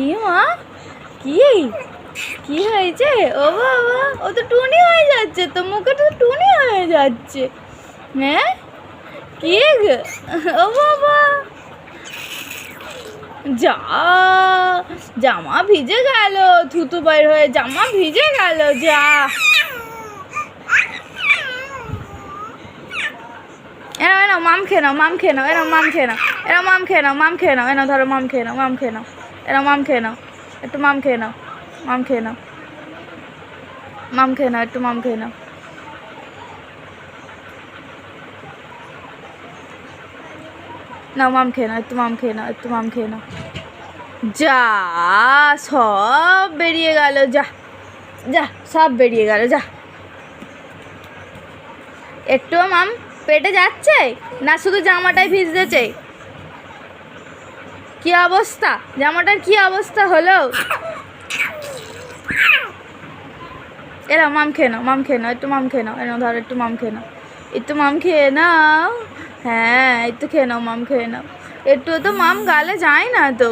কি মা? কি কি হয়েছে? ও বাবা, ও তো টুনি হয়ে যাচ্ছে, তো মুখে তো টুনি হয়ে যাচ্ছে। হ্যাঁ, কি গে? ও বাবা, যা, জামা ভিজে গেল, থুতু বের হয়ে জামা ভিজে গেল, যা। এনো মাম খেয়ে নাও, মাম খেয়ে নাও, এনো মাম খেয়ে নাও, এনো মাম খেয়ে নাও, মাম খেয়ে নাও, এনো ধরো মাম খেয়ে নাও, মাম খেয়ে নাও, এনো মাম খেয়ে নাও, একটু মাম খেয়ে নাও, মাম খেয়ে নাও, মাম খেয়ে নাও, একটু মাম খেয়ে নাও। নাও মাম খেয়ে নাও, একটু মাম খেয়ে নাও, একটু মাম খেয়ে নাও। যা, সব বেরিয়ে গেল, যা যা, সব বেরিয়ে গেল, যা। একটুও মাম পেটে যাচ্ছে না, শুধু জামাটাই ভিজতেছে? কি অবস্থা, জামাটার কি অবস্থা হলো? এরা মাম খেয়ে নাও, মাম খেয়ে নাও, একটু মাম খেয়ে নাও, এনো ধরো একটু মাম খেয়ে নাও, একটু মাম খেয়ে নাও। হ্যাঁ, একটু খেয়ে নাও, মাম খেয়ে নাও। একটু তো মাম গালে যায় না তো।